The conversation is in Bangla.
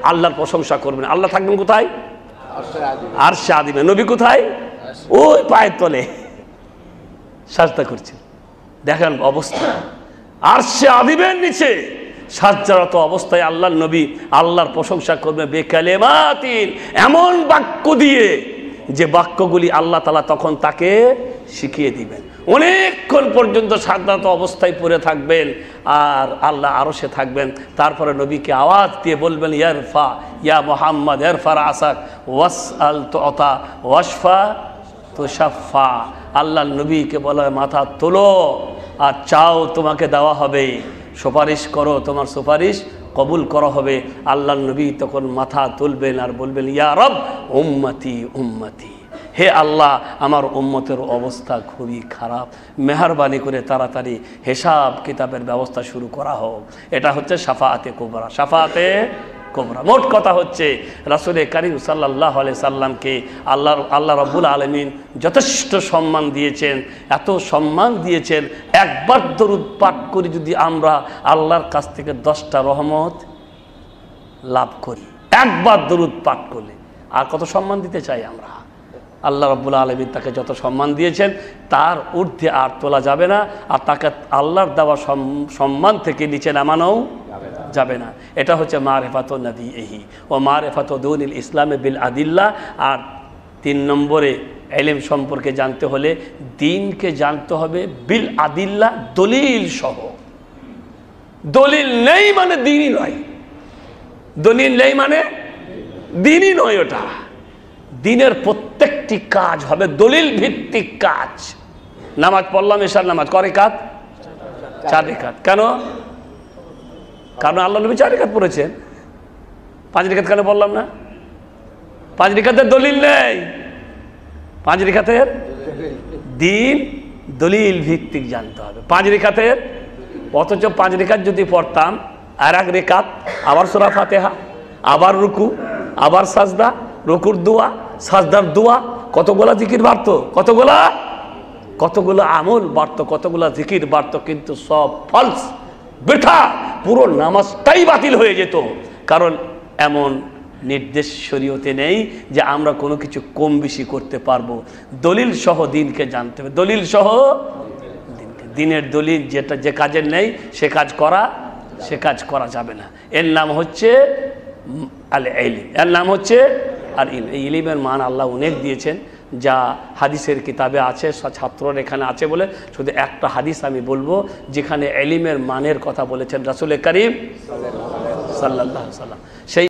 আল্লাহর প্রশংসা করবেন। আল্লাহ থাকবেন কোথায়? আরশে আযিমে। নবী কোথায়? ওই পায়ের তলে সাজদা করছেন। দেখেন অবস্থা, আরশে আযিমের নিচে সাজ্জারত অবস্থায় আল্লাহর নবী আল্লাহর প্রশংসা করবে বেকালেমাতিন, এমন বাক্য দিয়ে যে বাক্যগুলি আল্লাহ তাআলা তখন তাকে শিখিয়ে দিবেন। অনেকক্ষণ পর্যন্ত সাজ্জারত অবস্থায় পড়ে থাকবেন আর আল্লাহ আরশে থাকবেন। তারপরে নবীকে আওয়াজ দিয়ে বলবেন ইয়ারফা ইয়া মুহাম্মদ ইরফা রাসাক ওয়াসআল তুতা ওয়াশফা তুশাফা। আল্লাহর নবীকে বলা হয় মাথা তোলো আর চাও তোমাকে দেওয়া হবে, সুপারিশ করো তোমার সুপারিশ কবুল করা হবে। আল্লাহর নবী তখন মাথা তুলবেন আর বলবেন ইয়া রব উম্মতি উম্মতি, হে আল্লাহ আমার উম্মতের অবস্থা খুবই খারাপ, মেহরবানি করে তাড়াতাড়ি হিসাব কিতাবের ব্যবস্থা শুরু করা হোক। এটা হচ্ছে শাফাআতে কুবরা। শাফাআতে কুবরা মোট কথা হচ্ছে রাসূল কারীম সাল্লাল্লাহু আলাইহি সাল্লামকে আল্লাহ রাব্বুল আলামিন যথেষ্ট সম্মান দিয়েছেন, এত সম্মান দিয়েছেন। একবার দরুদ পাঠ করি যদি আমরা আল্লাহর কাছ থেকে 10টা রহমত লাভ করি, একবার দরুদ পাঠ করলে। আর কত সম্মান দিতে চাই আমরা? আল্লাহ রাব্বুল আলামিন তাকে যত সম্মান দিয়েছেন তার ঊর্ধ্বে আর তোলা যাবে না, আর তাকে আল্লাহর দেওয়া সম্মান থেকে নিচে নামানোও যাবে না। এটা হচ্ছে মারিফাতুন নবীহি ও মারিফাতু দীনিল ইসলামে বিল আদিল্লাহ। আর 3 নম্বরে ইলম সম্পর্কে জানতে হলে দ্বীনকে জানতে হবে বিল আদিল্লাহ, দলিল সহ। দলিল নেই মানে দ্বীনই নয়, দলিল নেই মানে দ্বীনই নয়। ওটা দ্বীনের প্রত্যেকটি কাজ হবে দলিল ভিত্তিক কাজ। নামাজ পড়লাম, এশার নামাজ কয় রাকাত? 4 রাকাত। কেন? কারণ আল্লাহ নবী 4 রাকাত পড়েছেন। 5 রাকাত কেন বললাম না? 5 রাকাতের দলিল নেই। 5 রাকাতের দ্বীন দলিল ভিত্তিক জানতে হবে। 5 রাকাতের, অথচ 5 রাকাত যদি পড়তাম আর 1 রাকাত আবার সূরা ফাতিহা, আবার রুকু, আবার সাজদা, রুকুর দোয়া, সাজদার দোয়া, কতগুলা জিকির বাড়তো, কতগুলো আমল বাড়তো, কতগুলা জিকির বাড়তো, কিন্তু সব ফলস, বৃথা। পুরো নামাজটাই বাতিল হয়ে যেত। কারণ এমন নির্দেশ শরীয়তে নেই যে আমরা কোনো কিছু কম বেশি করতে পারবো। দলিল সহ দ্বীনকে জানতে হবে, দলিল সহ দ্বীনের দলিল যেটা যে কাজের নেই সে কাজ করা যাবে না। এর নাম হচ্ছে আল ইলম, এর নাম হচ্ছে আর ইলম। এই ইলমের মান আল্লাহ অনেক দিয়েছেন, যা হাদিসের কিতাবে আছে, ছাত্রর এখানে আছে বলে শুধু একটা হাদিস আমি বলবো যেখানে ইলমের মানের কথা বলেছেন রাসূল কারীম সাল্লাল্লাহু আলাইহি ওয়াসাল্লাম। সেই